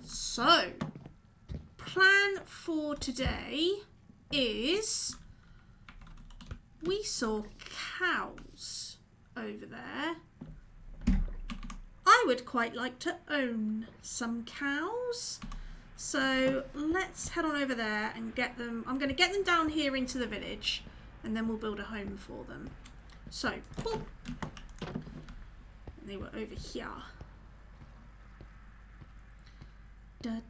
So, plan for today is we saw cows over there. I would quite like to own some cows. So let's head on over there and get them. I'm going to get them down here into the village and then we'll build a home for them. So, boop. They were over here. I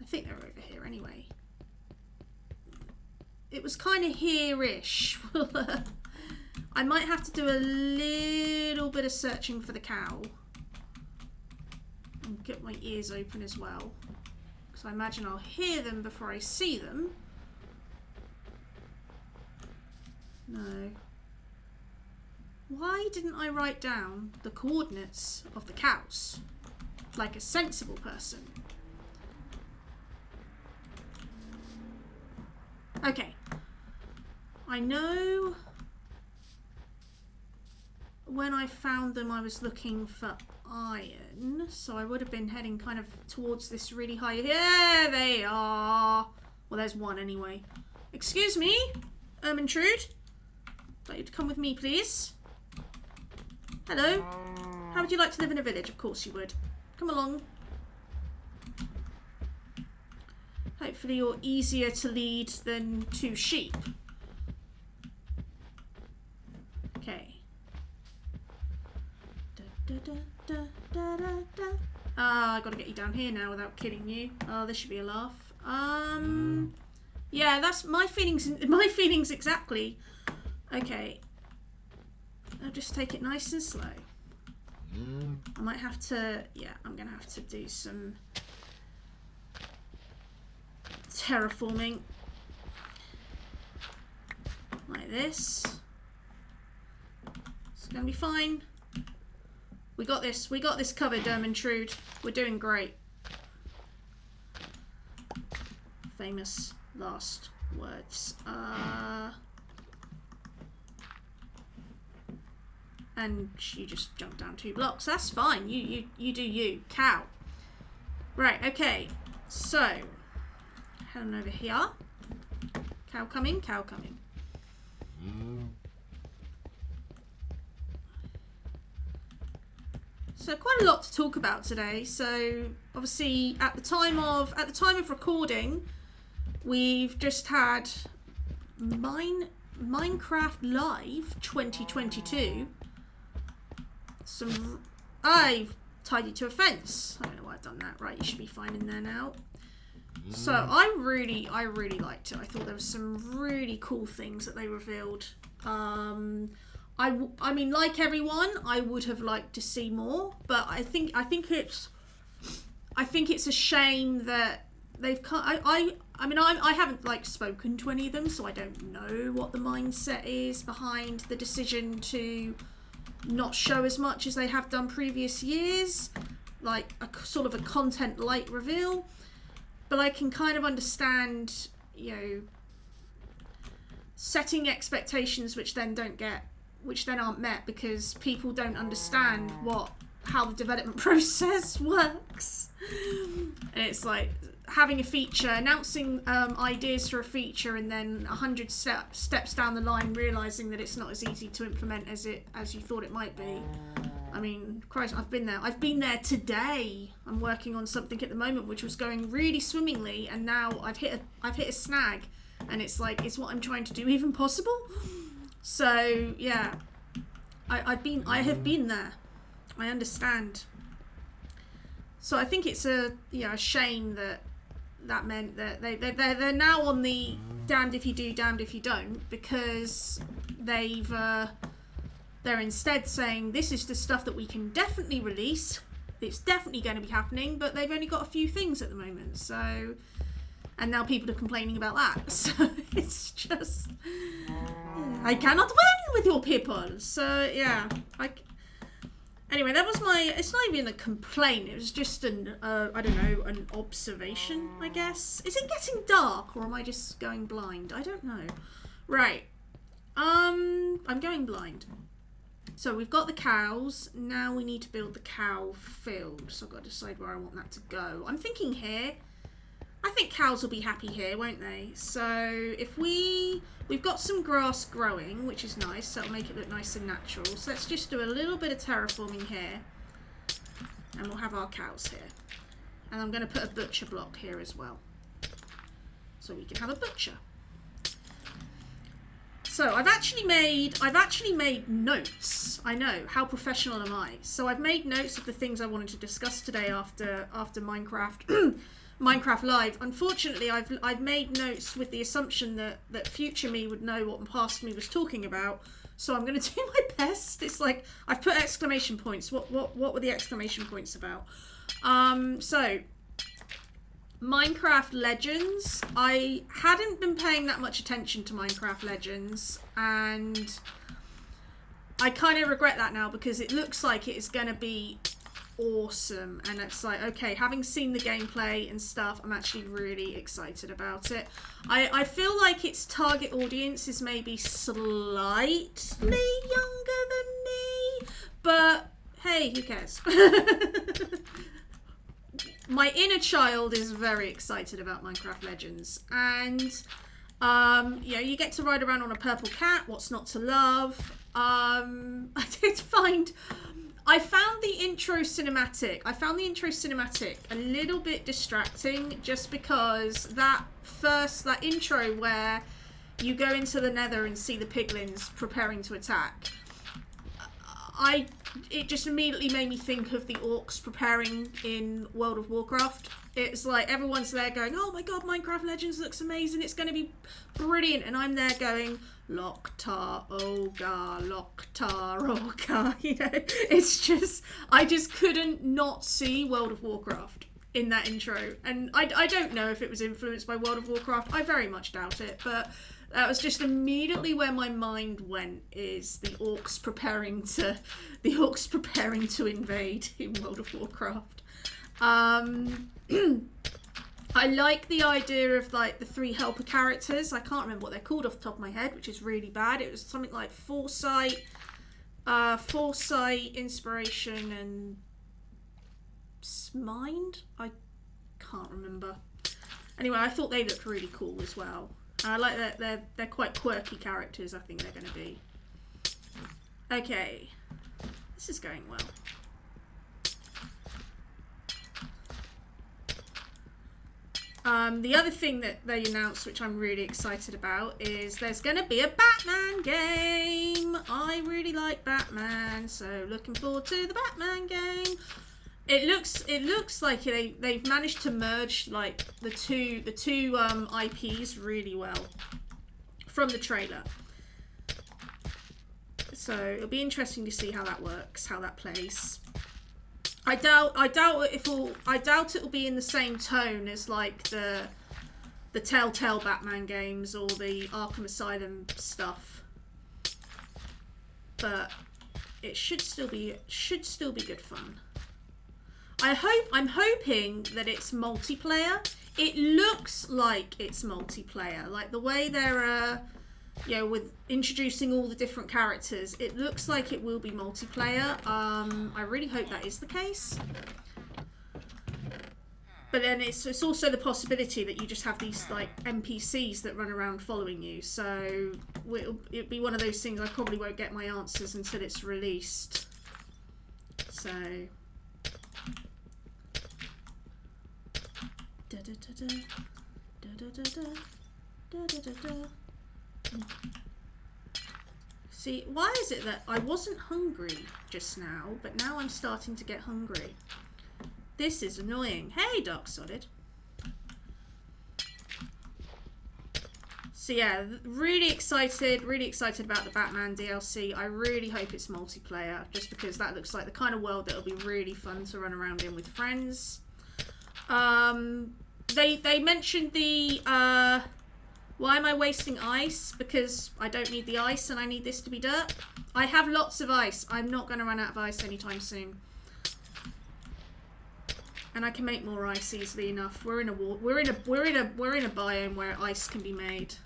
think they're over here anyway. It was kind of here-ish. I might have to do a little bit of searching for the cow. And get my ears open as well. Because I imagine I'll hear them before I see them. No. Why didn't I write down the coordinates of the cows? Like a sensible person. Okay. I know when I found them I was looking for iron, so I would have been heading kind of towards this really high. There they are. Well, there's one anyway. Excuse me, Ermintrude. I'd like you to come with me, please. Hello. How would you like to live in a village? Of course you would. Come along. Hopefully you're easier to lead than 2 sheep. Okay. I gotta get you down here now without killing you. Oh, this should be a laugh. Yeah, that's my feelings. My feelings exactly. Okay. I'll just take it nice and slow. I might have to. Yeah, I'm gonna have to do some terraforming like this. It's gonna be fine. We got this. We got this covered, Ermintrude. We're doing great. Famous last words. And you just jumped down 2 blocks. That's fine. You do you. Cow. Right. Okay. So head on over here. Cow coming. Cow coming. So quite a lot to talk about today. So obviously at the time of recording, we've just had Minecraft Live 2022. I've tied you to a fence. I don't know why I've done that. Right, you should be fine in there now. So I really liked it. I thought there was some really cool things that they revealed. I mean, like everyone, I would have liked to see more, but I think it's a shame that they've. I mean, I haven't like spoken to any of them, so I don't know what the mindset is behind the decision to not show as much as they have done previous years, like a sort of a content light reveal. But I can kind of understand, you know, setting expectations which then aren't met because people don't understand how the development process works. And it's like having a feature, announcing ideas for a feature, and then 100 steps down the line realizing that it's not as easy to implement as you thought it might be. I mean, Christ, I've been there. I've been there today. I'm working on something at the moment which was going really swimmingly, and now I've hit a snag, and it's like, is what I'm trying to do even possible? So yeah, I have been there. I understand. So I think it's a shame that meant that they're now on the damned if you do, damned if you don't, because they're instead saying this is the stuff that we can definitely release. It's definitely going to be happening, but they've only got a few things at the moment. So, and now people are complaining about that. So it's just, I cannot win with your people. So yeah, anyway, that was it's not even a complaint. It was just an observation, I guess. Is it getting dark or am I just going blind? I don't know. Right. I'm going blind. So we've got the cows. Now we need to build the cow field. So I've got to decide where I want that to go. I'm thinking here. I think cows will be happy here, won't they? So if we've got some grass growing, which is nice. So it'll make it look nice and natural. So let's just do a little bit of terraforming here. And we'll have our cows here. And I'm going to put a butcher block here as well. So we can have a butcher. So I've actually made notes. I know, how professional am I? So I've made notes of the things I wanted to discuss today after Minecraft Minecraft Live. Unfortunately, I've made notes with the assumption that future me would know what past me was talking about. So I'm going to do my best. It's like I've put exclamation points. What were the exclamation points about? So Minecraft Legends. I hadn't been paying that much attention to Minecraft Legends, and I kind of regret that now because it looks like it is going to be awesome. And it's like, okay, having seen the gameplay and stuff, I'm actually really excited about it. I feel like its target audience is maybe slightly younger than me, but hey, who cares? My inner child is very excited about Minecraft Legends, and you know, you get to ride around on a purple cat. What's not to love? I found the intro cinematic. A little bit distracting, just because that intro where you go into the Nether and see the piglins preparing to attack. It just immediately made me think of the orcs preparing in World of Warcraft. It's like everyone's there going, oh my god, Minecraft Legends looks amazing, it's going to be brilliant. And I'm there going, Loktar Oga, Loktar Oga. You know, it's just, I just couldn't not see World of Warcraft in that intro. And I don't know if it was influenced by World of Warcraft. I very much doubt it, but that was just immediately where my mind went, is the orcs preparing to invade in World of Warcraft. I like the idea of like the 3 helper characters. I can't remember what they're called off the top of my head, which is really bad. It was something like foresight, inspiration, and mind. I can't remember. Anyway, I thought they looked really cool as well. I like that they're quite quirky characters. I think they're going to be. Okay, this is going well. The other thing that they announced, which I'm really excited about, is there's going to be a Batman game. I really like Batman, so looking forward to the Batman game. It looks like they've managed to merge like the two IPs really well from the trailer. So it'll be interesting to see how that works, how that plays. I doubt it'll be in the same tone as like the Telltale Batman games or the Arkham Asylum stuff, but it should still be good fun. I'm hoping that it's multiplayer. It looks like it's multiplayer, like the way they're you know, with introducing all the different characters, it looks like it will be multiplayer. I really hope that is the case. But then it's also the possibility that you just have these like NPCs that run around following you. So it'll be one of those things I probably won't get my answers until it's released. So da da da da da da da da da da. See, why is it that I wasn't hungry just now, but now I'm starting to get hungry? This is annoying. Hey, Dark Solid. So yeah, really excited about the Batman DLC. I really hope it's multiplayer, just because that looks like the kind of world that'll be really fun to run around in with friends. They mentioned the why am I wasting ice? Because I don't need the ice and I need this to be dirt. I have lots of ice. I'm not going to run out of ice anytime soon. And I can make more ice easily enough. We're in a biome where ice can be made.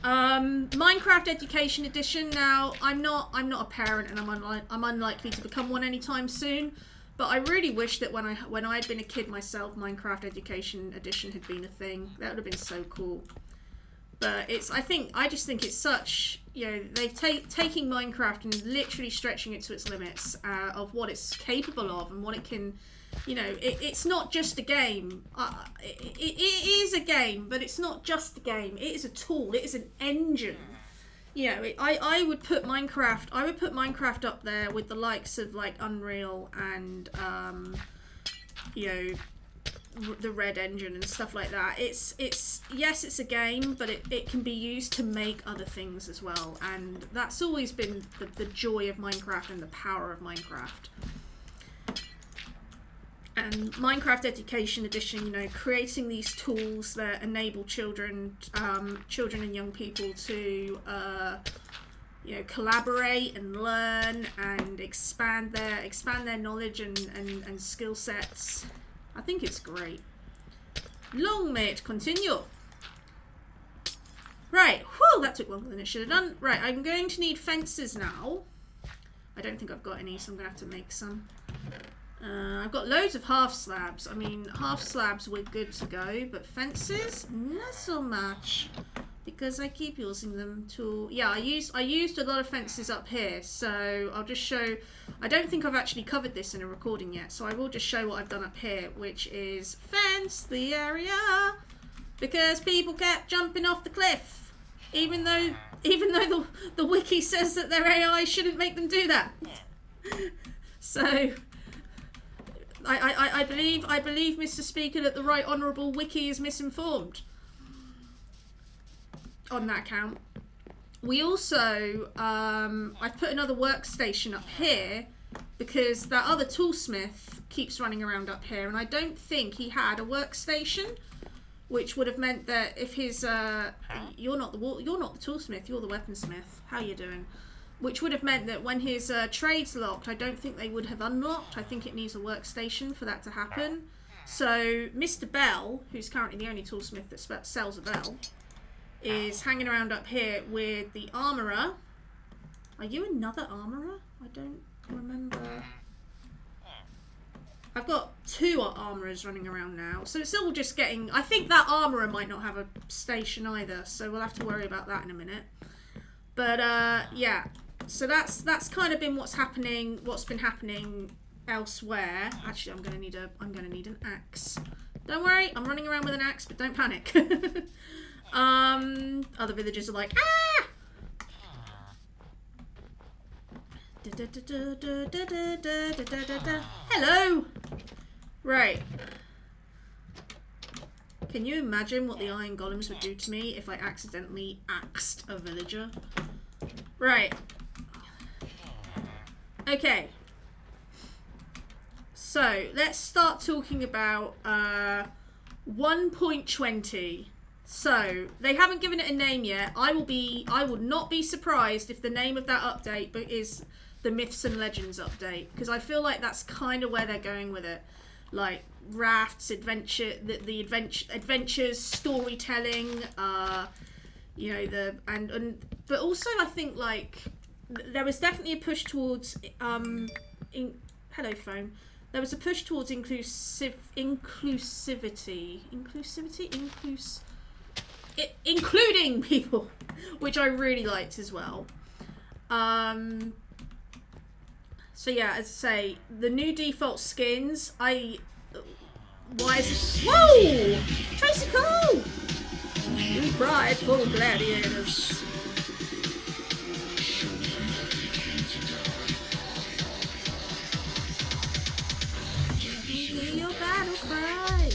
Minecraft Education Edition. Now, I'm not a parent, and I'm unlikely to become one anytime soon. But I really wish that when I had been a kid myself, Minecraft Education Edition had been a thing. That would have been so cool. But I just think it's such, they've taking Minecraft and literally stretching it to its limits of what it's capable of and what it can, it's not just a game. It is a game, but it's not just a game. It is a tool. It is an engine. I would put Minecraft up there with the likes of like Unreal and the Red Engine and stuff like that. It's a game, but it can be used to make other things as well, and that's always been the joy of Minecraft and the power of Minecraft. And Minecraft Education Edition, creating these tools that enable children and young people to collaborate and learn and expand their knowledge and skill sets. I think it's great. Long may it continue. Right, whew, that took longer than it should have done. Right, I'm going to need fences now. I don't think I've got any, so I'm going to have to make some. I've got loads of half slabs. I mean, half slabs we're good to go, but fences, not so much. Because I keep using them to... Yeah, I used a lot of fences up here, so I'll just show... I don't think I've actually covered this in a recording yet, so I will just show what I've done up here, which is fence the area, because people kept jumping off the cliff, even though the wiki says that their AI shouldn't make them do that. So... I believe, Mr. Speaker, that the Right Honourable Wiki is misinformed on that count. We also, I've put another workstation up here because that other toolsmith keeps running around up here, and I don't think he had a workstation, which would have meant that if his, you're not the toolsmith, you're the weaponsmith. How you doing? Which would have meant that when his trade's locked, I don't think they would have unlocked. I think it needs a workstation for that to happen. So Mr. Bell, who's currently the only toolsmith that sells a bell, is hanging around up here with the armourer. Are you another armourer? I don't remember. I've got two armourers running around now. So it's all just getting... I think that armourer might not have a station either, so we'll have to worry about that in a minute. But yeah, so that's kind of been what's been happening elsewhere. Actually, I'm gonna need an axe. Don't worry, I'm running around with an axe, but don't panic. Other villagers are like, ah! Hello. Right. Can you imagine what the iron golems would do to me if I accidentally axed a villager? Right. Okay. So, let's start talking about 1.20. So, they haven't given it a name yet. I would not be surprised if the name of that update is the Myths and Legends update, because I feel like that's kind of where they're going with it. Like rafts, adventures, storytelling, but also I think like there was definitely a push towards hello phone. There was a push towards including people, which I really liked as well. So yeah, as I say, the new default skins, why is it... Whoa! Tracy Cole! You prideful gladiators. Hear your battle cry.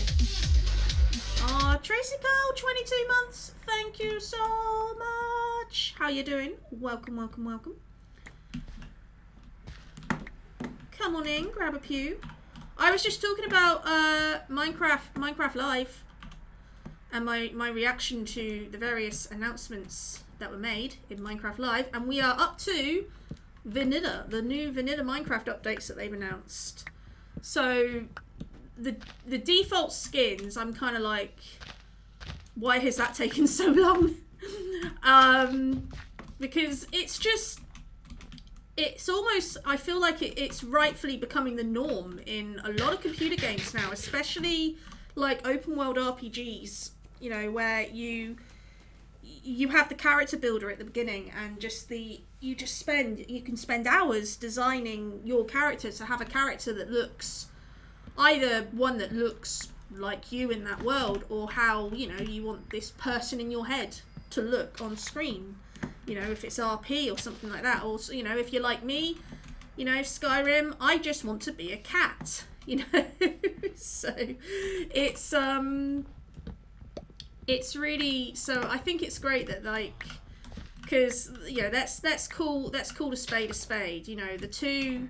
Aw, Tracy Cole, 22 months. Thank you so much. How you doing? Welcome, welcome, welcome. Come on in, grab a pew. I was just talking about Minecraft Live and my reaction to the various announcements that were made in Minecraft Live, and we are up to Vanilla, the new Vanilla Minecraft updates that they've announced. So the default skins, I'm kind of like, why has that taken so long? Because it's almost, I feel like it's rightfully becoming the norm in a lot of computer games now, especially like open world RPGs, you know, where you have the character builder at the beginning, and you can spend hours designing your character to have a character that looks either one that looks like you in that world, or how, you know, you want this person in your head to look on screen. You know, if it's RP or something like that. Or, you know, if you're like me, you know, Skyrim, I just want to be a cat, you know. So it's really, so I think it's great that, like, because, you know, that's cool a spade, you know. The two,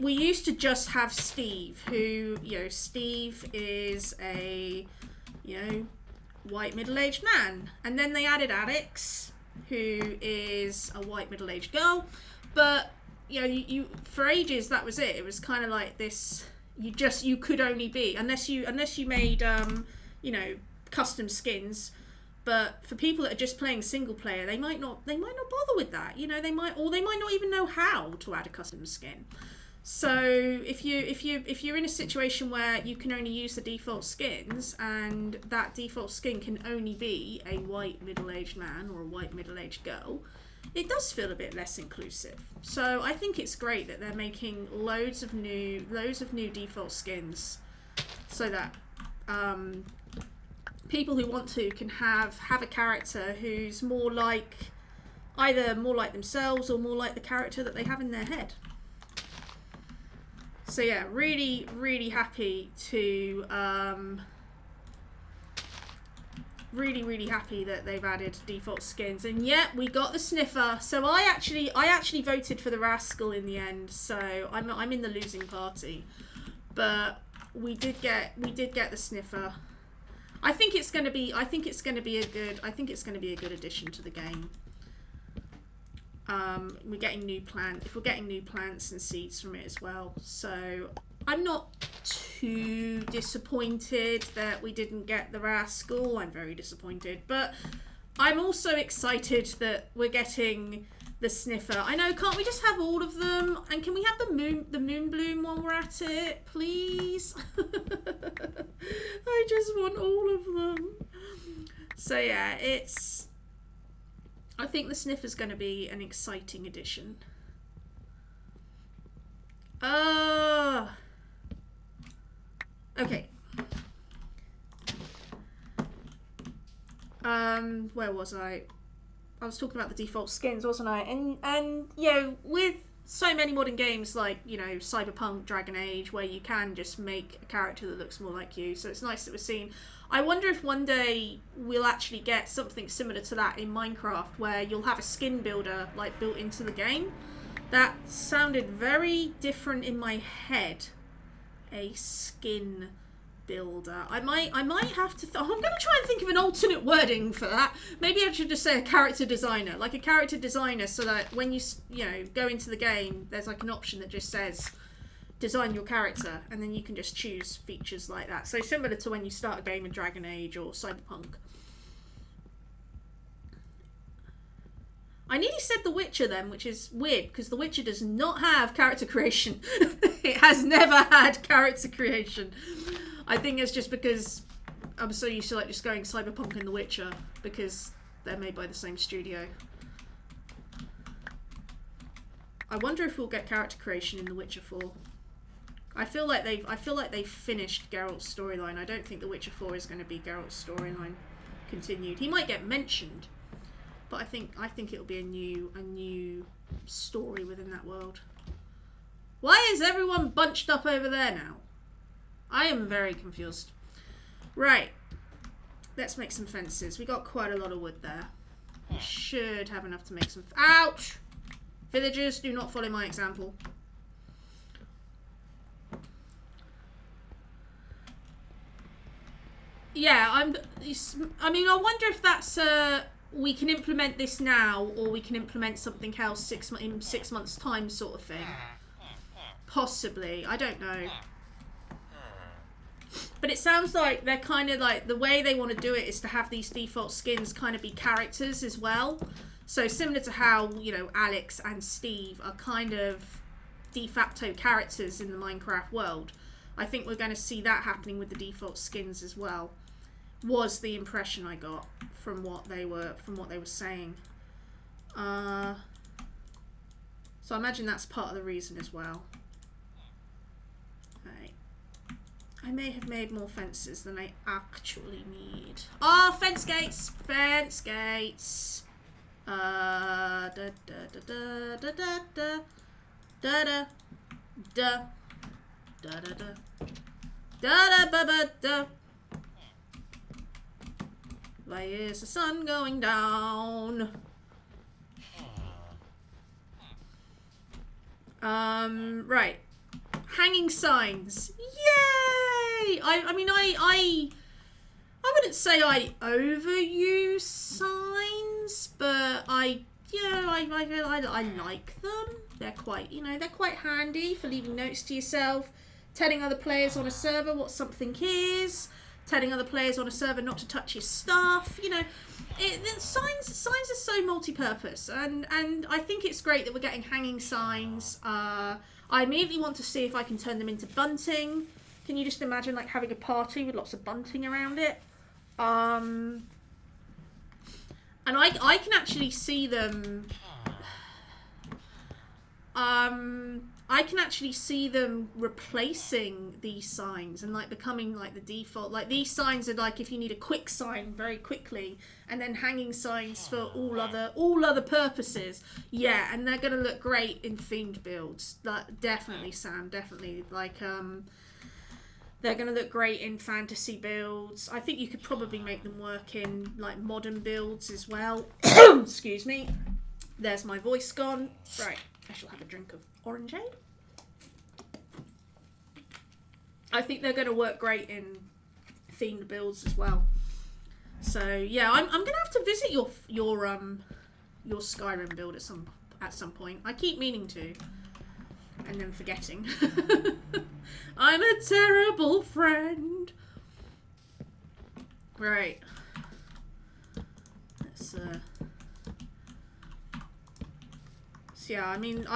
we used to just have Steve, who, you know, Steve is a, you know, white middle-aged man, and then they added Alex, who is a white middle-aged girl. But, you know, you for ages that was it. It was kind of like this, you could only be, unless you made you know, custom skins. But for people that are just playing single player, they might not bother with that. You know, they might not even know how to add a custom skin. So if you're in a situation where you can only use the default skins, and that default skin can only be a white middle-aged man or a white middle-aged girl, it does feel a bit less inclusive. So I think it's great that they're making loads of new default skins, so that people who want to can have a character who's either more like themselves or more like the character that they have in their head. So yeah, really, really happy to, really happy that they've added default skins. And yeah, we got the sniffer. So I actually voted for the rascal in the end. So I'm in the losing party, but we did get the sniffer. I think it's going to be a good addition to the game. We're getting new plants and seeds from it as well, so I'm not too disappointed that we didn't get the rascal. I'm very disappointed, but I'm also excited that we're getting the sniffer. I know, can't we just have all of them? And can we have the moon bloom while we're at it, please? I just want all of them. So yeah, I think the sniffer's going to be an exciting addition. Okay. Where was I? I was talking about the default skins, wasn't I? And you know, with so many modern games like, you know, Cyberpunk, Dragon Age, where you can just make a character that looks more like you. So it's nice that we're seeing. I wonder if one day we'll actually get something similar to that in Minecraft, where you'll have a skin builder like built into the game. That sounded very different in my head. A skin builder. I might have to. I'm going to try and think of an alternate wording for that. Maybe I should just say a character designer, like a character designer, so that when you know, go into the game, there's like an option that just says design your character, and then you can just choose features like that. So similar to when you start a game in Dragon Age or Cyberpunk. I nearly said The Witcher then, which is weird, because The Witcher does not have character creation. It has never had character creation. I think it's just because I'm so used to like just going Cyberpunk and The Witcher, because they're made by the same studio. I wonder if we'll get character creation in The Witcher 4. I feel like they've finished Geralt's storyline. I don't think The Witcher 4 is going to be Geralt's storyline continued. He might get mentioned, but I think it'll be a new story within that world. Why is everyone bunched up over there now? I am very confused. Right. Let's make some fences. We got quite a lot of wood there. We should have enough to make some... Ouch! Villagers, do not follow my example. Yeah, I mean, I wonder if that's... we can implement this now, or we can implement something else in 6 months' time sort of thing. Possibly. I don't know. But it sounds like they're kind of like, the way they want to do it is to have these default skins kind of be characters as well. So similar to how, you know, Alex and Steve are kind of de facto characters in the Minecraft world. I think we're going to see that happening with the default skins as well. Was the impression I got from what they were saying. So I imagine that's part of the reason as well. Right. I may have made more fences than I actually need. Oh, fence gates! Fence gates! Da da da da da da da da da da da da da da da da da. Why is the sun going down? Right. Hanging signs. Yay! I mean, I wouldn't say I overuse signs, but I like them. They're quite, you know, they're quite handy for leaving notes to yourself, telling other players on a server what something is, telling other players on a server not to touch your stuff. You know, signs are so multi-purpose, and I think it's great that we're getting hanging signs. I immediately want to see if I can turn them into bunting. Can you just imagine like having a party with lots of bunting around it? And I can actually see them. I can actually see them replacing these signs and like becoming like the default. Like these signs are like if you need a quick sign very quickly, and then hanging signs for all other purposes. Yeah, and they're gonna look great in themed builds. Like definitely, Sam, definitely. Like they're gonna look great in fantasy builds. I think you could probably make them work in like modern builds as well. Excuse me. There's my voice gone. Right, I shall have a drink of orangeade. I think they're going to work great in themed builds as well. So yeah, I'm going to have to visit your Skyrim build at some point. I keep meaning to, and then forgetting. I'm a terrible friend. Right. Let's So yeah, I mean,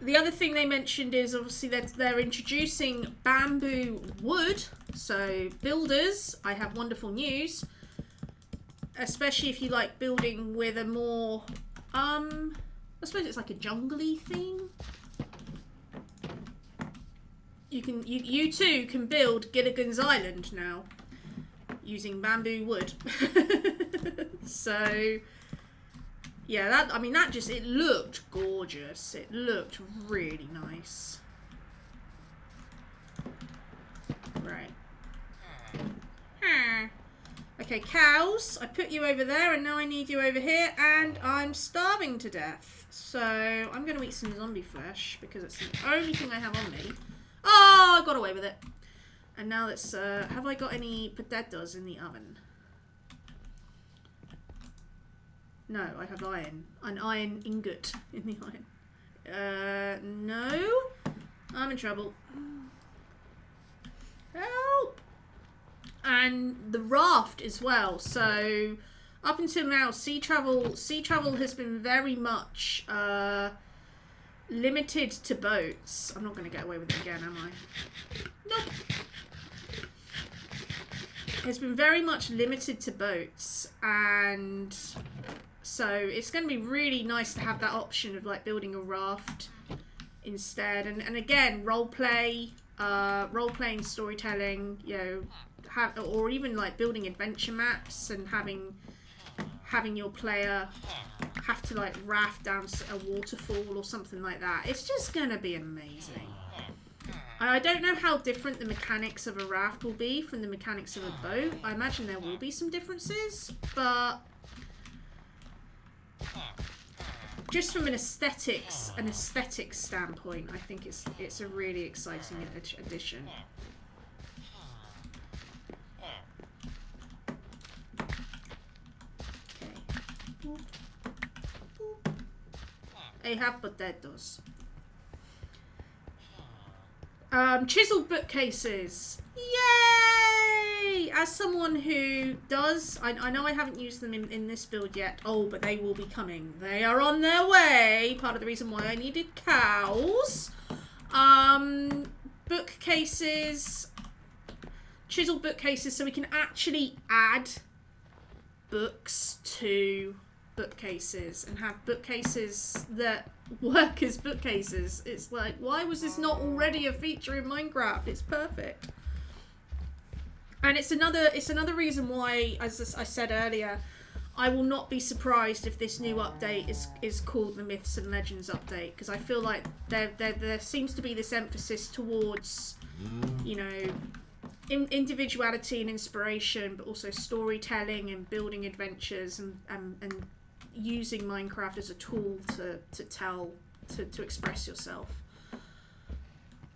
the other thing they mentioned is obviously that they're introducing bamboo wood. So builders, I have wonderful news. Especially if you like building with a more, I suppose it's like a jungly theme. You too can build Gilligan's Island now using bamboo wood. So yeah, it looked gorgeous. It looked really nice. Right. Okay, cows, I put you over there and now I need you over here and I'm starving to death. So I'm going to eat some zombie flesh because it's the only thing I have on me. Oh, I got away with it. And now let's, have I got any potatoes in the oven? No, I have iron. An iron ingot in the iron. No. I'm in trouble. Help! And the raft as well. So up until now, sea travel has been very much limited to boats. I'm not going to get away with it again, am I? Nope. It's been very much limited to boats, and so it's going to be really nice to have that option of like building a raft instead. And again, role-playing, storytelling, you know, or even like building adventure maps and having your player have to like raft down a waterfall or something like that. It's just going to be amazing. I don't know how different the mechanics of a raft will be from the mechanics of a boat. I imagine there will be some differences, but just from an aesthetics standpoint, I think it's a really exciting addition. Okay. I have potatoes. Chiseled bookcases. Yay! As someone who does, I know I haven't used them in this build yet. Oh, but they will be coming. They are on their way. Part of the reason why I needed cows. Bookcases. Chiseled bookcases so we can actually add books to bookcases and have bookcases that work as bookcases. It's like, why was this not already a feature in Minecraft? It's perfect. And it's another reason why, as I said earlier, I will not be surprised if this new update is called the Myths and Legends update, because I feel like there seems to be this emphasis towards, you know, individuality and inspiration, but also storytelling and building adventures and using Minecraft as a tool to express yourself.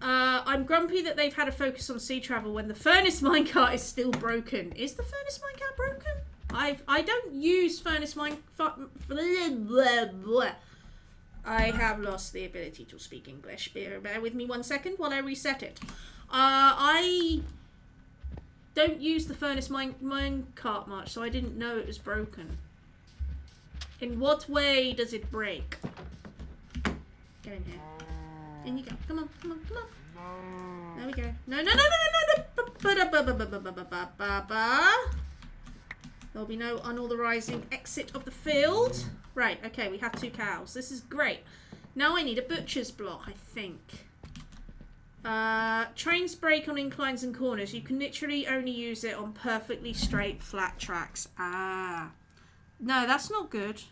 I'm grumpy that they've had a focus on sea travel when the furnace minecart is still broken. Is the furnace minecart broken? I don't use furnace minecart. I have lost the ability to speak English. Bear with me 1 second while I reset it. I don't use the furnace minecart much, so I didn't know it was broken. In what way does it break? Get in here. In you go. Come on, come on, come on. There we go. No. There'll be no unauthorizing exit of the field. Right, okay, we have 2 cows. This is great. Now I need a butcher's block, I think. Trains break on inclines and corners. You can literally only use it on perfectly straight, flat tracks. Ah. No, that's not good.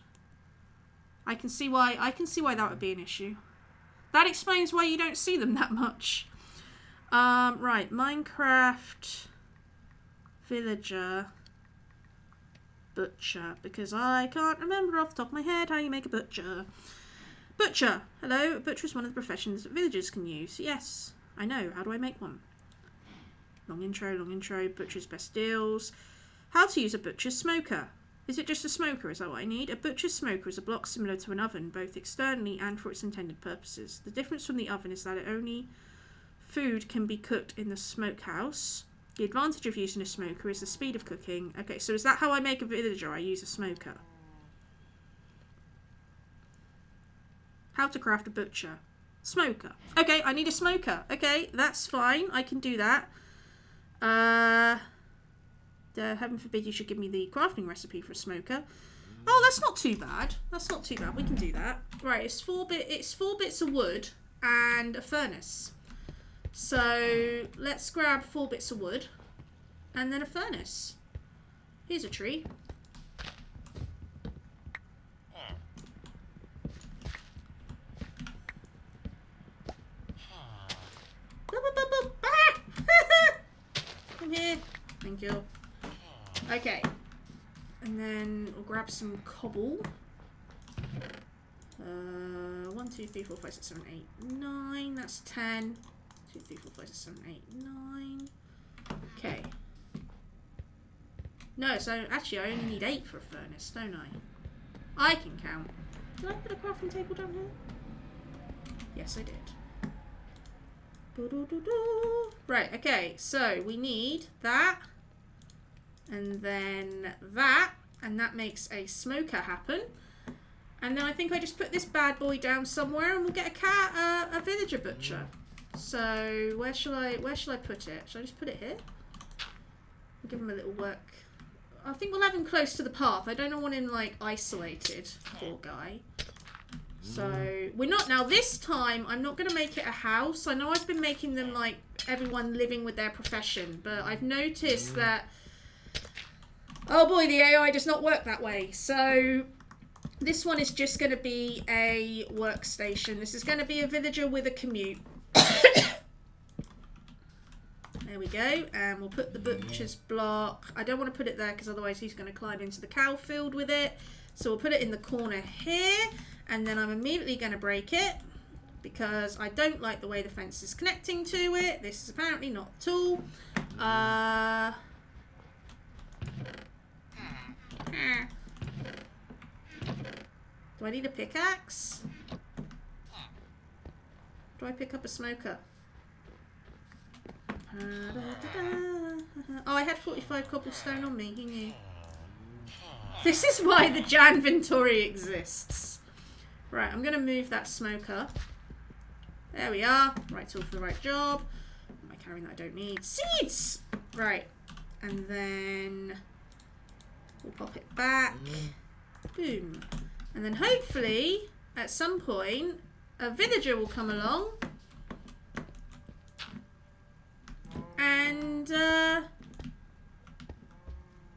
I can see why that would be an issue. That explains why you don't see them that much. Right, Minecraft villager butcher, because I can't remember off the top of my head how you make a butcher. Butcher. Hello, a butcher is one of the professions that villagers can use. Yes, I know. How do I make one? Long intro, butcher's best deals. How to use a butcher's smoker. Is it just a smoker? Is that what I need? A butcher's smoker is a block similar to an oven, both externally and for its intended purposes. The difference from the oven is that only food can be cooked in the smokehouse. The advantage of using a smoker is the speed of cooking. Okay, so is that how I make a villager? I use a smoker. How to craft a butcher. Smoker. Okay, I need a smoker. Okay, that's fine. I can do that. Heaven forbid you should give me the crafting recipe for a smoker. Oh, that's not too bad. That's not too bad. We can do that. Right, it's 4 bits of wood and a furnace. So let's grab 4 bits of wood and then a furnace. Here's a tree. Come here. Thank you. Okay. And then we'll grab some cobble. 1, 2, 3, 4, 5, 6, 7, 8, 9. That's 10. 2, 3, 4, 5, 6, 7, 8, 9. Okay. No, so actually I only need 8 for a furnace, don't I? I can count. Did I put a crafting table down here? Yes, I did. Right, okay, so we need that, and then that, and that makes a smoker happen. And then I think I just put this bad boy down somewhere, and we'll get a villager butcher. So where shall I put it? Shall I just put it here? We'll give him a little work. I think we'll have him close to the path. I don't want him like isolated, poor guy. So we're not, now this time I'm not going to make it a house. I know I've been making them like everyone living with their profession, but I've noticed that, oh boy, the AI does not work that way. So this one is just going to be a workstation. This is going to be a villager with a commute. There we go, and we'll put the butcher's block. I don't want to put it there because otherwise he's going to climb into the cow field with it. So we'll put it in the corner here, and then I'm immediately going to break it because I don't like the way the fence is connecting to it. This is apparently not a tool. Do I need a pickaxe? Do I pick up a smoker? Oh, I had 45 cobblestone on me. Who knew? This is why the Janventory exists. Right, I'm going to move that smoker. There we are. Right tool for the right job. Am I carrying that I don't need? Seeds! Right. And then we'll pop it back. Boom. And then hopefully, at some point, a villager will come along and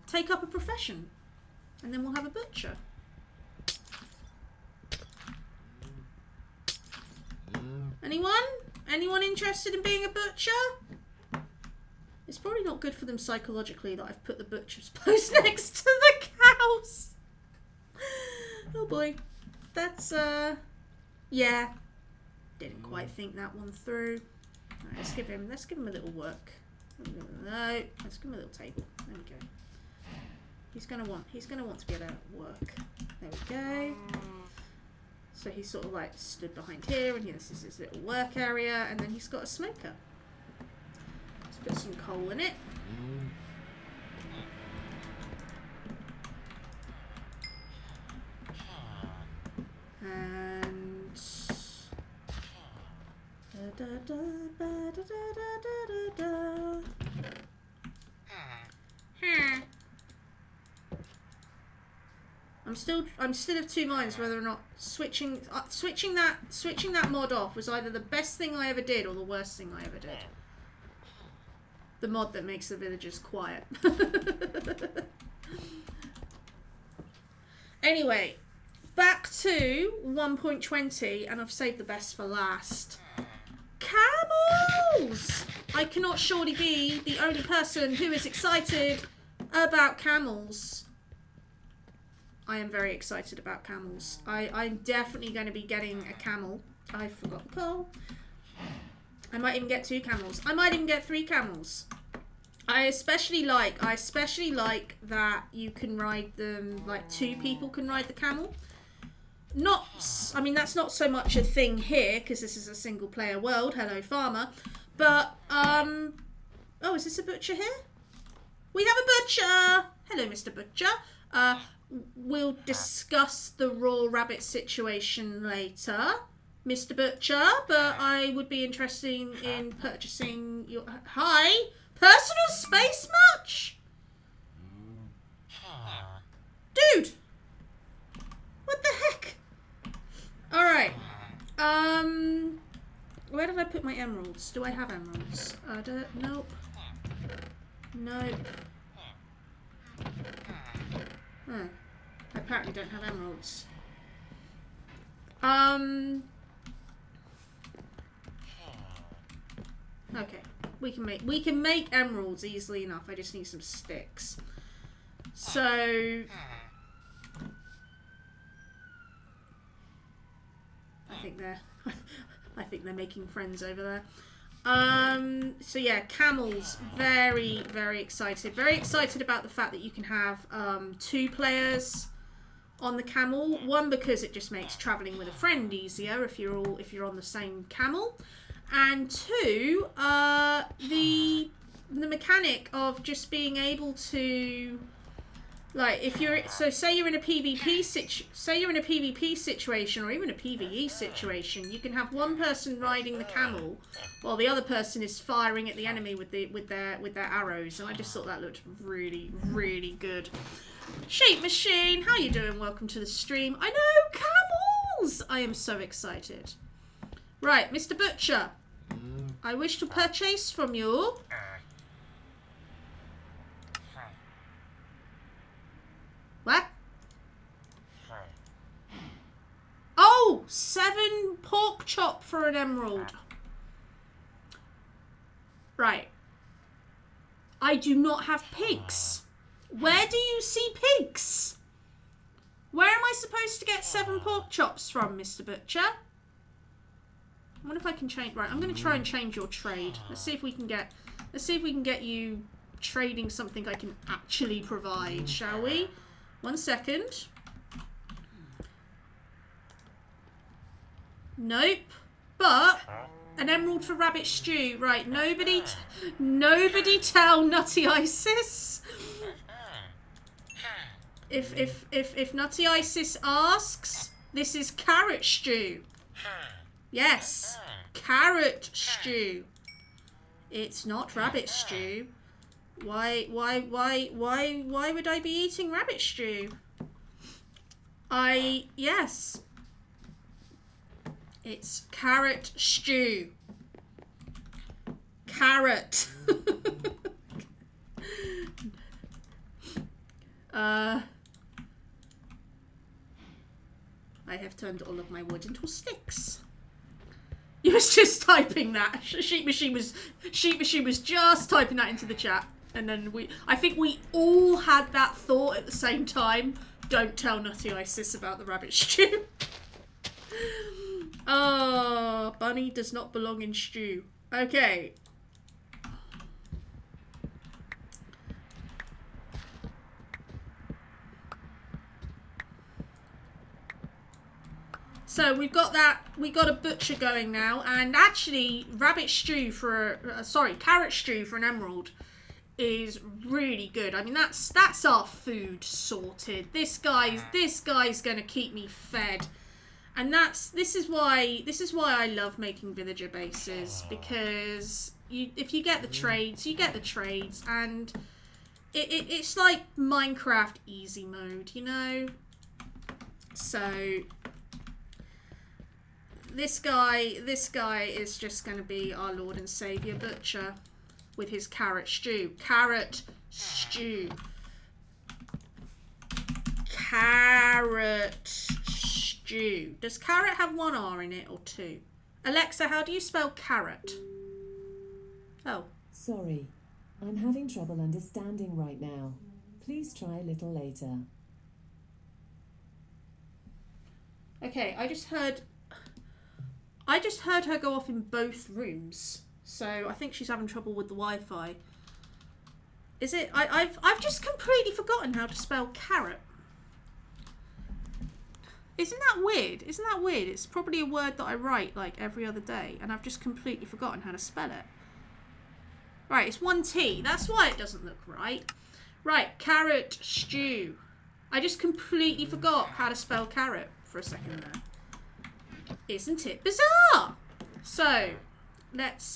take up a profession. And then we'll have a butcher. Anyone? Anyone interested in being a butcher? It's probably not good for them psychologically that I've put the butcher's post next to the cows. Oh boy. That's, yeah. Didn't quite think that one through. Right, let's give him a little work. No, let's give him a little table. There we go. He's gonna want to be able to work. There we go. So he's sort of like stood behind here, and this is his little work area, and then he's got a smoker. Let's put some coal in it. And I'm still of two minds whether or not switching that mod off was either the best thing I ever did or the worst thing I ever did. The mod that makes the villagers quiet. Anyway, back to 1.20, and I've saved the best for last. Camels! I cannot surely be the only person who is excited about camels. I am very excited about camels. I'm definitely going to be getting a camel. I forgot the coal. I might even get 2 camels. I might even get 3 camels. I especially like that you can ride them, like 2 people can ride the camel. I mean, that's not so much a thing here, because this is a single player world. Hello, farmer. But, oh, is this a butcher here? We have a butcher! Hello, Mr. Butcher. We'll discuss the raw rabbit situation later, Mr. Butcher, but I would be interested in purchasing your... Hi! Personal space much? Dude! What the heck? Alright. Where did I put my emeralds? Do I have emeralds? Nope. Nope. Oh, I apparently don't have emeralds. Okay, we can make emeralds easily enough. I just need some sticks. So I think they're making friends over there. So yeah, camels, very, very excited. Very excited about the fact that you can have 2 players on the camel. One, because it just makes traveling with a friend easier if you're on the same camel. And 2, the mechanic of just being able to, like, if you're say you're in a PvP situation or even a PvE situation, you can have one person riding the camel while the other person is firing at the enemy with their arrows, and I just thought that looked really, really good. Sheep Machine, how you doing? Welcome to the stream. I know, camels! I am so excited. Right, Mr. Butcher, I wish to purchase from you what? Oh, 7 pork chop for an emerald. Right. I do not have pigs. Where do you see pigs? Where am I supposed to get 7 pork chops from, Mr. Butcher? I wonder if I can change. Right, I'm going to try and change your trade. Let's see if we can get you trading something I can actually provide, shall we? 1 second. Nope. But An emerald for rabbit stew. Right, nobody tell Nutty Isis. If Nutty Isis asks, this is carrot stew. Yes, carrot stew. It's not rabbit stew. Why would I be eating rabbit stew? Yes. It's carrot stew. Carrot. I have turned all of my wood into sticks. You was just typing that. Sheep Machine was just typing that into the chat. And then I think we all had that thought at the same time. Don't tell Nutty Isis about the rabbit stew. Oh, bunny does not belong in stew. Okay. So we've got that, we got a butcher going now, and actually carrot stew for an emerald is really good. I mean, that's our food sorted. This guy's gonna keep me fed. And this is why I love making villager bases, because if you get the trades, you get the trades, and it's like Minecraft easy mode, you know? So this guy is just going to be our Lord and Saviour Butcher with his carrot stew. Carrot stew. Carrot stew. Does carrot have one R in it or two? Alexa, how do you spell carrot? Oh. Sorry, I'm having trouble understanding right now. Please try a little later. Okay, I just heard her go off in both rooms, so I think she's having trouble with the Wi-Fi. Is it? I've just completely forgotten how to spell carrot. Isn't that weird? Isn't that weird? It's probably a word that I write like every other day, and I've just completely forgotten how to spell it. Right, it's one T. That's why it doesn't look right. Right, carrot stew. I just completely forgot how to spell carrot for a second there. Isn't it bizarre? So, let's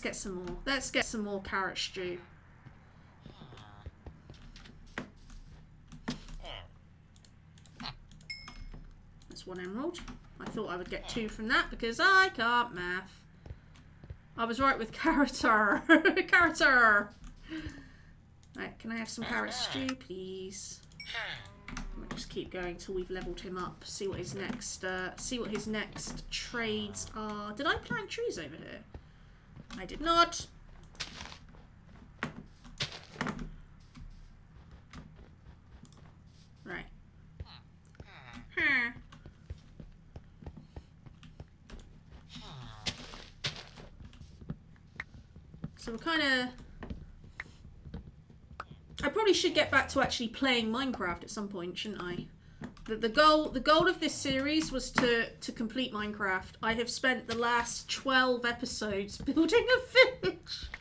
get some more. Let's get some more carrot stew. That's one emerald. I thought I would get 2 from that because I can't math. I was right with carroter. Carroter. Right, can I have some carrot stew, please? We'll just keep going till we've leveled him up. See what his next trades are. Did I plant trees over here? I did not. Right. So we're kind of... I probably should get back to actually playing Minecraft at some point, shouldn't I? The goal of this series was to complete Minecraft. I have spent the last 12 episodes building a village.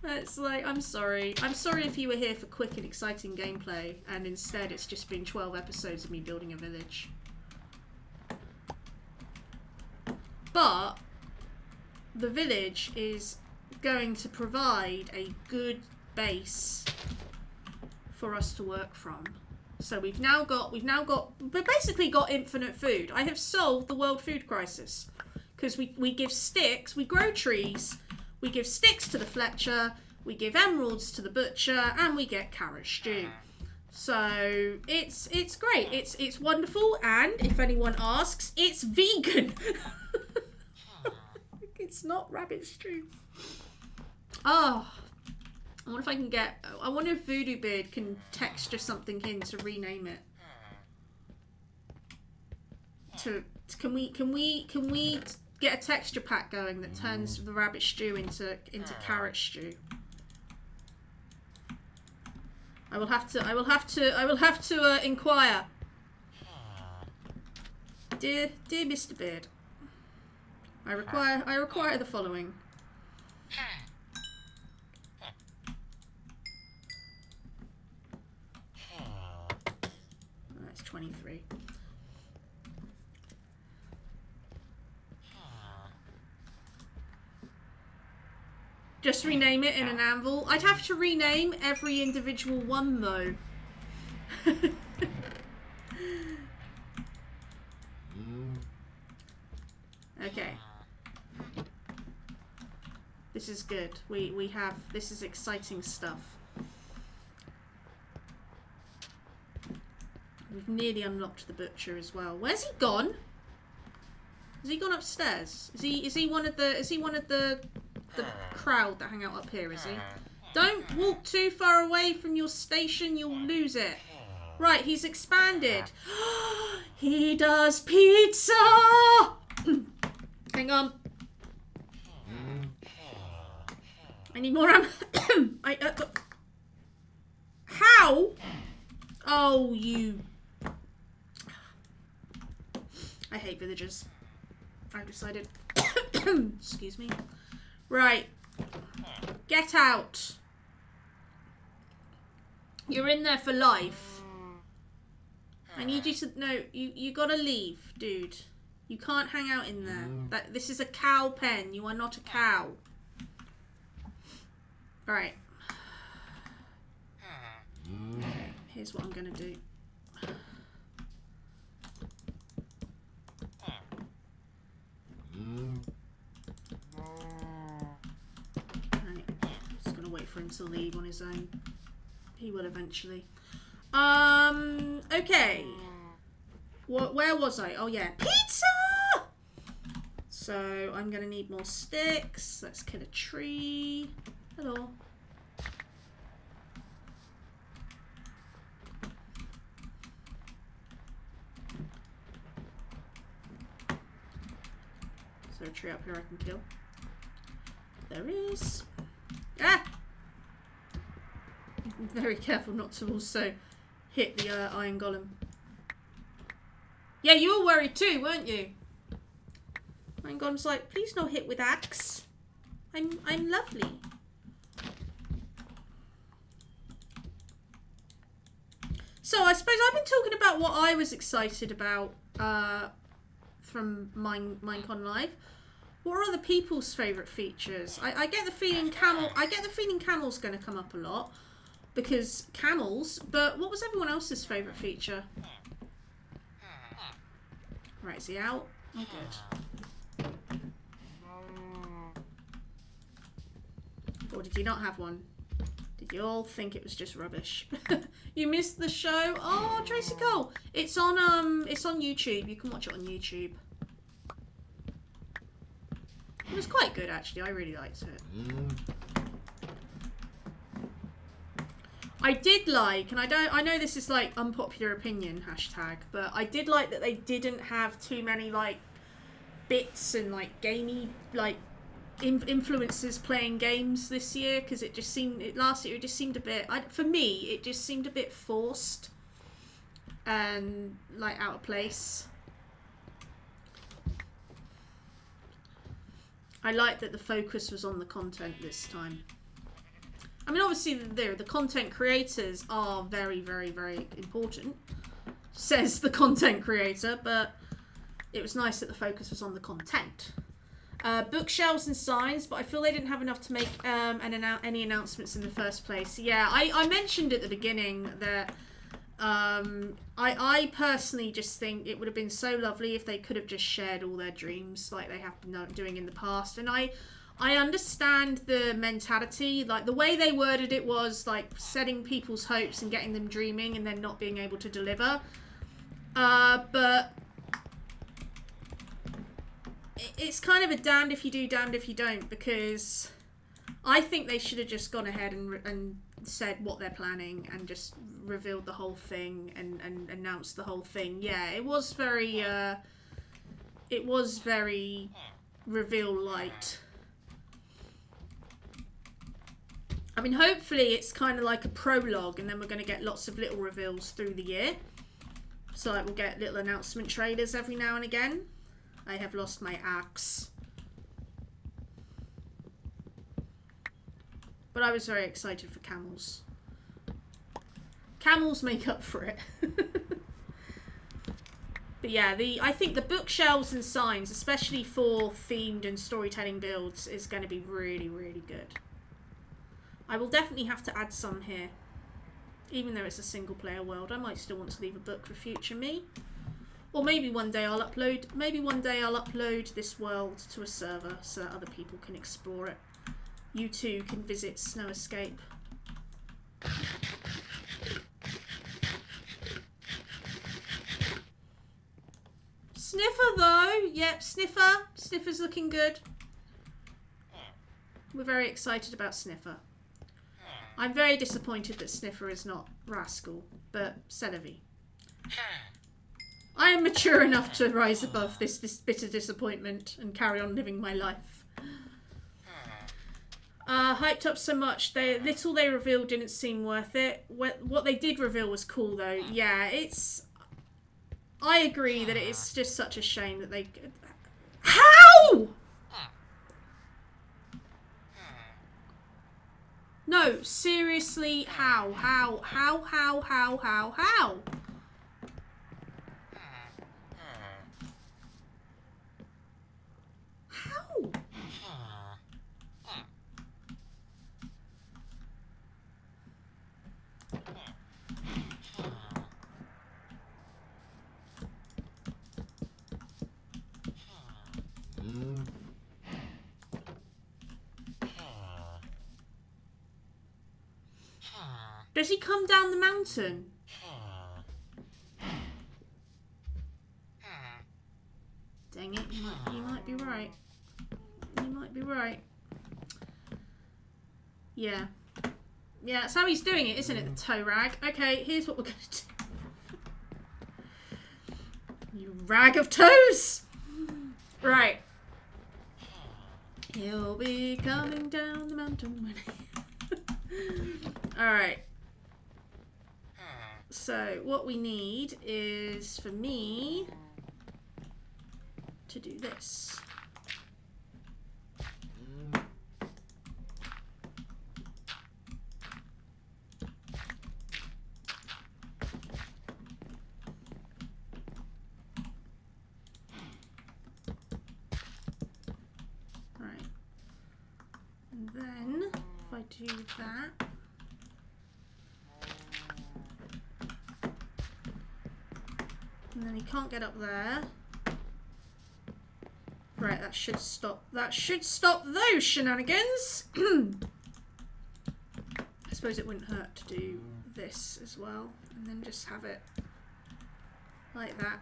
It's like, I'm sorry. I'm sorry if you were here for quick and exciting gameplay, and instead it's just been 12 episodes of me building a village. But the village is going to provide a good base for us to work from. So we've basically got infinite food. I have solved the world food crisis because we give sticks, we grow trees, we give sticks to the Fletcher, we give emeralds to the butcher, and we get carrot stew. So it's great. It's wonderful, and if anyone asks, it's vegan. It's not rabbit stew. Oh, I wonder if I can get... I wonder if Voodoo Beard can texture something in to rename it. Can we get a texture pack going that turns the rabbit stew into carrot stew? I will have to inquire. Dear Mr. Beard. I require the following. That's 23. Just rename it in an anvil. I'd have to rename every individual one though. Okay. This is good. We have, this is exciting stuff. We've nearly unlocked the butcher as well. Where's he gone? Has he gone upstairs? Is he one of the crowd that hang out up here, is he? Don't walk too far away from your station, you'll lose it. Right, he's expanded. He does pizza! Hang on. I need more ammo. How? Oh, you... I hate villagers. I've decided. Excuse me. Right. Get out. You're in there for life. I need you to... No, you gotta leave, dude. You can't hang out in there. This is a cow pen. You are not a cow. Right. Okay, here's what I'm gonna do. Right. Just gonna wait for him to leave on his own. He will eventually. Okay. Where was I? Oh yeah, pizza! So I'm gonna need more sticks. Let's kill a tree. Hello. Is there a tree up here I can kill? There is. Ah! I'm very careful not to also hit the iron golem. Yeah, you were worried too, weren't you? Iron golem's like, please no hit with axe. I'm lovely. So I suppose I've been talking about what I was excited about from Minecon Live. What are other people's favourite features? I get the feeling camel's going to come up a lot because camels. But what was everyone else's favourite feature? Right, is he out? Oh, good. Or did you not have one? Did you all think it was just rubbish? You missed the show? Oh, Tracy Cole. It's on YouTube. You can watch it on YouTube. It was quite good actually. I really liked it. I did like, and I know this is like unpopular opinion hashtag, but I did like that they didn't have too many like bits and like gamey like influencers playing games this year, because it just seemed last year it just seemed a bit for me it just seemed a bit forced and like out of place. I like that the focus was on the content this time. I mean, obviously the content creators are very, very, very important, says the content creator, but it was nice that the focus was on the content. Bookshelves and signs, but I feel they didn't have enough to make any announcements in the first place. Yeah, I mentioned at the beginning that I personally just think it would have been so lovely if they could have just shared all their dreams like they have been doing in the past. And I understand the mentality, like the way they worded it was like setting people's hopes and getting them dreaming and then not being able to deliver. But it's kind of a damned if you do, damned if you don't, because I think they should have just gone ahead and said what they're planning and just revealed the whole thing and announced the whole thing. Yeah, it was very reveal light. I mean, hopefully it's kind of like a prologue and then we're going to get lots of little reveals through the year. So like we'll get little announcement trailers every now and again. I have lost my axe. But I was very excited for camels. Camels make up for it. But yeah, I think the bookshelves and signs, especially for themed and storytelling builds, is going to be really, really good. I will definitely have to add some here. Even though it's a single player world, I might still want to leave a book for future me. Or maybe one day I'll upload this world to a server so that other people can explore it. You too can visit Snow Escape. Sniffer though, yep, Sniffer. Sniffer's looking good. We're very excited about Sniffer. I'm very disappointed that Sniffer is not Rascal, but c'est la vie. I am mature enough to rise above this bitter disappointment and carry on living my life. Hyped up so much. Little they revealed didn't seem worth it. What they did reveal was cool though. Yeah, I agree that it is just such a shame that they... How?! No, seriously, how? How? Does he come down the mountain? Dang it, you might be right. You might be right. Yeah. Yeah, that's how he's doing it, isn't it, the toe rag? Okay, here's what we're going to do. You rag of toes! Right. He'll be coming down the mountain when Alright. So, what we need is for me to do this. Right. And then, if I do that, and then he can't get up there. Right, that should stop. That should stop those shenanigans. I suppose it wouldn't hurt to do this as well, and then just have it like that,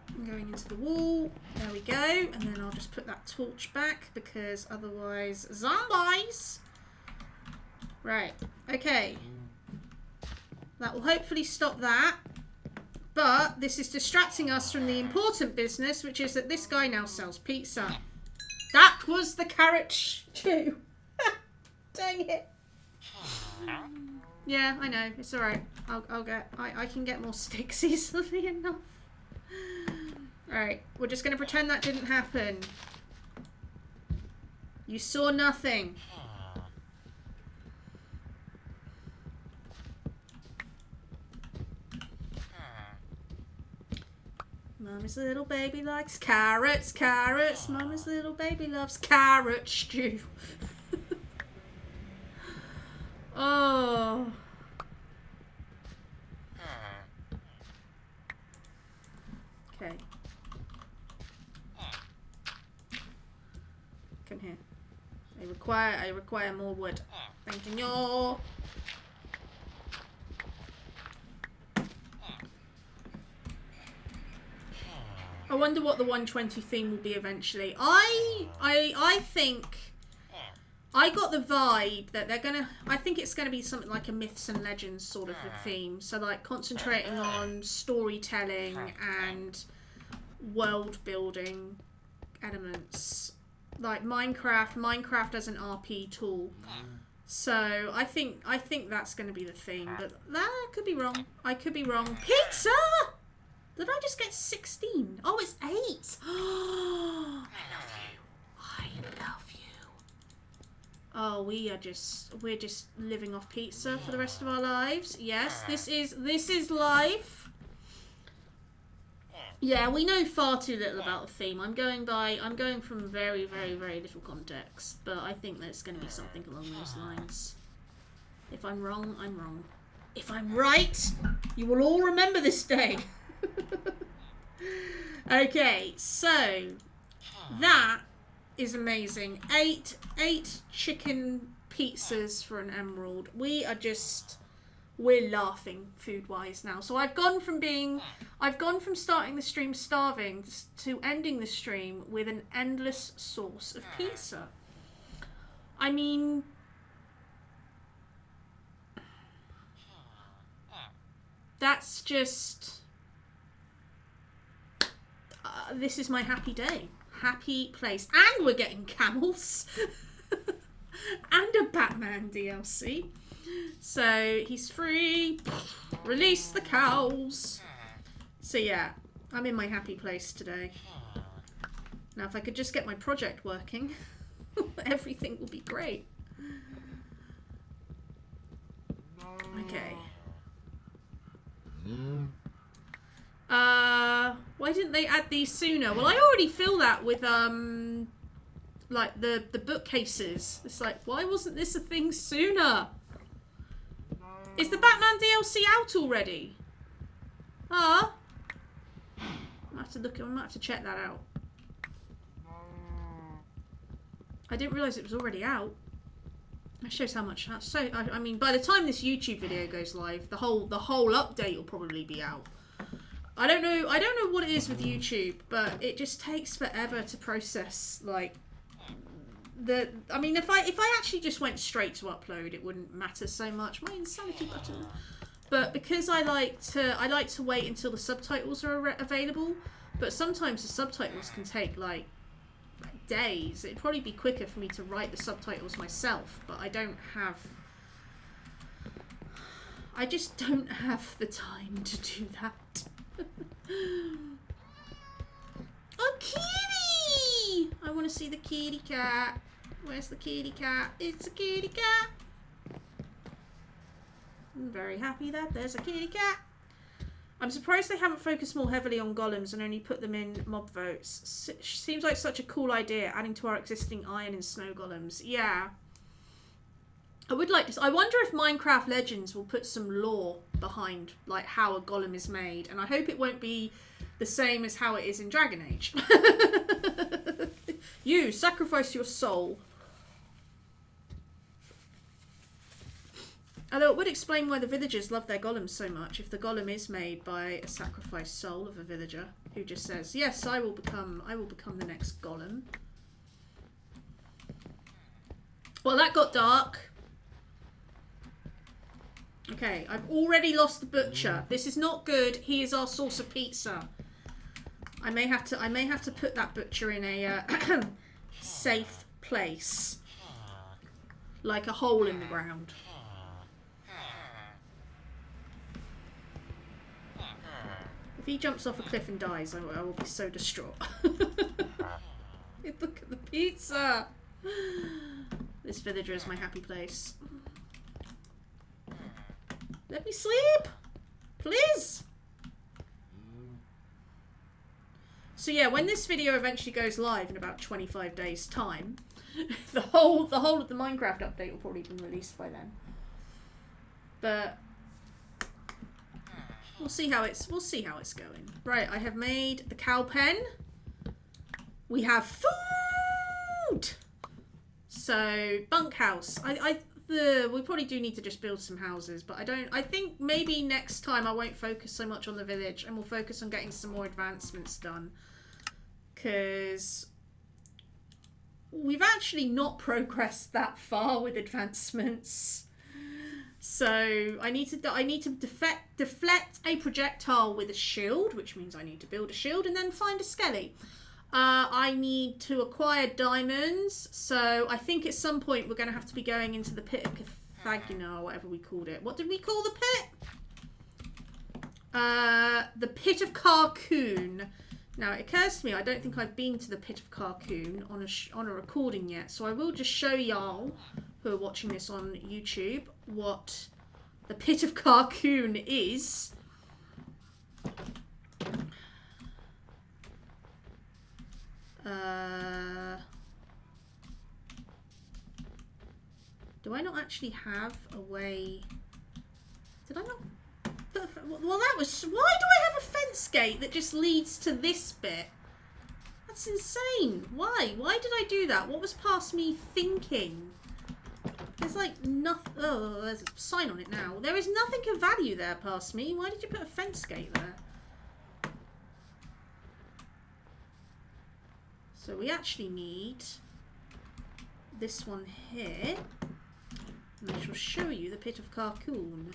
and going into the wall. There we go. And then I'll just put that torch back because otherwise, zombies. Right. Okay. That will hopefully stop that. But this is distracting us from the important business, which is that this guy now sells pizza. That was the carrot stew. Dang it. Yeah, I know. It's alright. I can get more sticks easily enough. Alright, we're just going to pretend that didn't happen. You saw nothing. Mama's little baby likes carrots, carrots. Mama's little baby loves carrot stew. Oh. Okay. Come here. I require more wood. Thank you. I wonder what the 120 theme will be eventually. I think I got the vibe that they're gonna. I think it's gonna be something like a myths and legends sort of a theme. So like concentrating on storytelling and world building elements, like Minecraft as an RP tool. So I think that's gonna be the theme, but that could be wrong. I could be wrong. Pizza. Did I just get 16? Oh, it's 8. I love you. I love you. Oh, we're just living off pizza for the rest of our lives. Yes, this is life. Yeah, we know far too little about the theme. I'm going from very, very, very little context, but I think there's going to be something along those lines. If I'm wrong, I'm wrong. If I'm right, you will all remember this day. Okay, so that is amazing. Eight chicken pizzas for an emerald. We're laughing food-wise now. So I've gone from starting the stream starving to ending the stream with an endless source of pizza. I mean, that's just... this is my happy day. Happy place. And we're getting camels. And a Batman DLC. So he's free. Release the cows. So yeah, I'm in my happy place today. Now if I could just get my project working, everything will be great. Okay. Why didn't they add these sooner? Well, I already feel that with like the bookcases. It's like, why wasn't this a thing sooner? Is the Batman DLC out already? I might have to check that out. I didn't realise it was already out. That shows how much. I mean, by the time this YouTube video goes live, the whole update will probably be out. I don't know what it is with YouTube, but it just takes forever to process. Like I mean, if I actually just went straight to upload, it wouldn't matter so much. My insanity button. But because I like to wait until the subtitles are available. But sometimes the subtitles can take like days. It'd probably be quicker for me to write the subtitles myself, but I just don't have the time to do that. Oh, kitty! I want to see the kitty cat. Where's the kitty cat? It's a kitty cat. I'm very happy that there's a kitty cat. I'm surprised they haven't focused more heavily on golems and only put them in mob votes. Seems like such a cool idea, adding to our existing iron and snow golems. Yeah. I would like to... I wonder if Minecraft Legends will put some lore behind like how a golem is made, and I hope it won't be the same as how it is in Dragon Age. You sacrifice your soul. Although it would explain why the villagers love their golems so much if the golem is made by a sacrificed soul of a villager who just says, "Yes, I will become the next golem." Well, that got dark. Okay, I've already lost the butcher. This is not good. He is our source of pizza. I may have to put that butcher in a safe place, like a hole in the ground. If he jumps off a cliff and dies, I will be so distraught. Look at the pizza. This villager is my happy place. Let me sleep, please. So yeah, when this video eventually goes live in about 25 days' time, the whole of the Minecraft update will probably be released by then. But we'll see how it's going. Right, I have made the cow pen. We have food. So bunkhouse. We probably do need to just build some houses, but I think maybe next time I won't focus so much on the village and we'll focus on getting some more advancements done, because we've actually not progressed that far with advancements. So I need to deflect a projectile with a shield, which means I need to build a shield and then find a skelly. I need to acquire diamonds, so I think at some point we're going to have to be going into the pit of Carthagena, or whatever we called it. What did we call the pit? The pit of Carcoon. Now it occurs to me I don't think I've been to the pit of Carcoon on a recording yet, so I will just show y'all who are watching this on YouTube what the Pit of Carcoon is. Do I not actually have a way? Did I not? Well, that was... Why do I have a fence gate that just leads to this bit? That's insane. Why? Why did I do that? What was past me thinking? There's like nothing... Oh, there's a sign on it now. There is nothing of value there past me. Why did you put a fence gate there? So we actually need this one here. And I shall show you the Pit of Carcoon.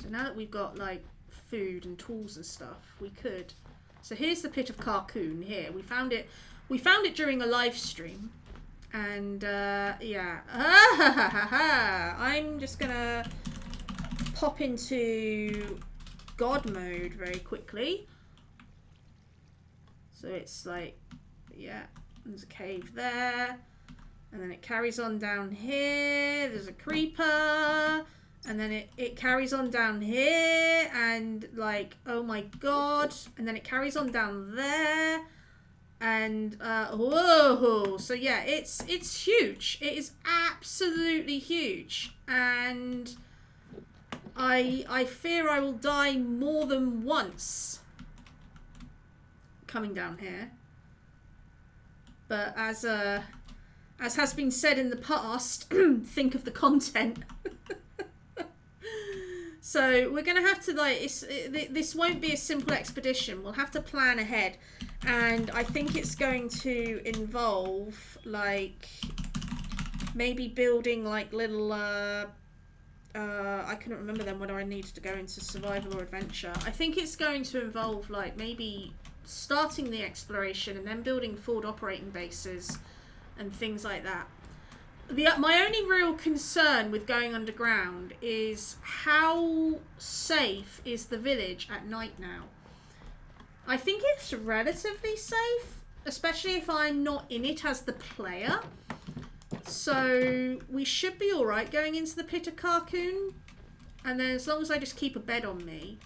So now that we've got like food and tools and stuff, we could. So here's the Pit of Carcoon here. We found it during a live stream. And yeah. I'm just gonna pop into God mode very quickly. So it's like, yeah, there's a cave there. And then it carries on down here. There's a creeper. And then it carries on down here, and like, oh my god. And then it carries on down there. And, whoa. So yeah, it's huge. It is absolutely huge. And I fear I will die more than once coming down here. But as has been said in the past, think of the content. So we're going to have to, like, this won't be a simple expedition. We'll have to plan ahead. And I think it's going to involve, like, maybe building, like, little, I couldn't remember then whether I needed to go into survival or adventure. I think it's going to involve, like, maybe starting the exploration and then building forward operating bases and things like that. My only real concern with going underground is how safe is the village at night now. I think it's relatively safe, especially if I'm not in it as the player. So we should be alright going into the Pit of Carcoon. And then as long as I just keep a bed on me.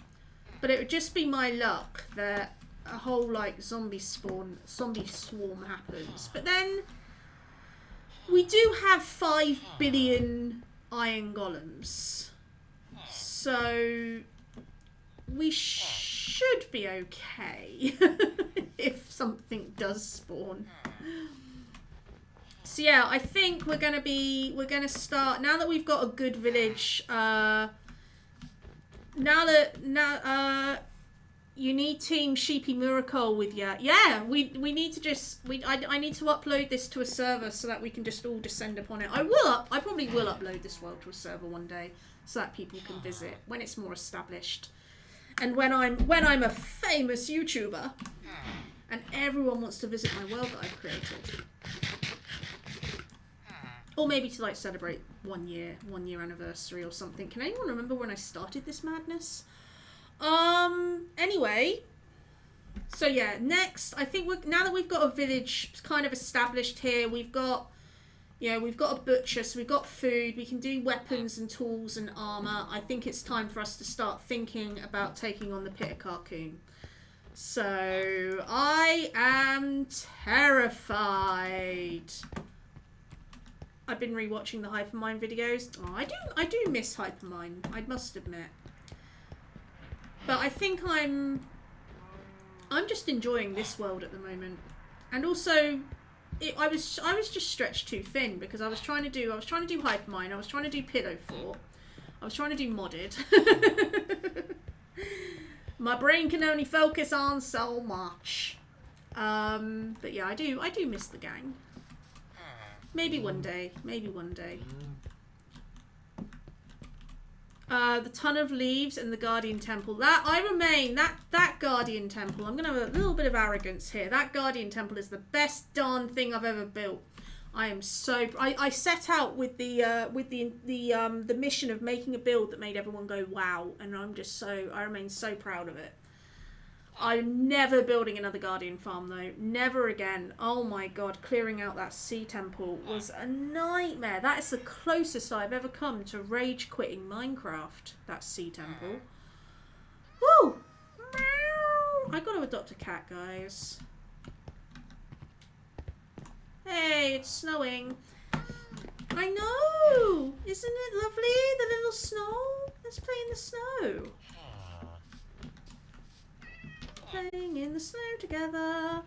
But it would just be my luck that a whole like zombie swarm happens. But then we do have 5 billion iron golems. So we should be okay if something does spawn. So yeah, I think we're gonna start now that we've got a good village. You need Team Sheepy Miracle with you. Yeah, we need to just I need to upload this to a server so that we can just all descend upon it. I probably will upload this world to a server one day so that people can visit when it's more established. And when I'm a famous YouTuber and everyone wants to visit my world that I've created. Or maybe to like celebrate 1 year anniversary or something. Can anyone remember when I started this madness? Anyway, so yeah, next, I think now that we've got a village kind of established here, we've got a butcher, so we've got food, we can do weapons and tools and armor. I think it's time for us to start thinking about taking on the Pit of Carcoon. So, I am terrified. I've been rewatching the Hypermine videos. Oh, I do miss Hypermine, I must admit. But I think I'm just enjoying this world at the moment, and also I was just stretched too thin because I was trying to do Hypermine, I was trying to do Pillow Fort, I was trying to do modded. My brain can only focus on so much. But yeah, I do miss the gang. Maybe one day. The Ton of Leaves and the Guardian Temple. That Guardian Temple, I'm going to have a little bit of arrogance here. That Guardian Temple is the best darn thing I've ever built. I am so. I set out with the mission of making a build that made everyone go wow, and I remain so proud of it. I'm never building another Guardian farm though. Never again. Oh my god, clearing out that sea temple was a nightmare. That is the closest I've ever come to rage quitting Minecraft. That sea temple. Woo! Meow. I gotta adopt a cat, guys. Hey, it's snowing. I know! Isn't it lovely? The little snow? Let's play in the snow. Playing in the snow together.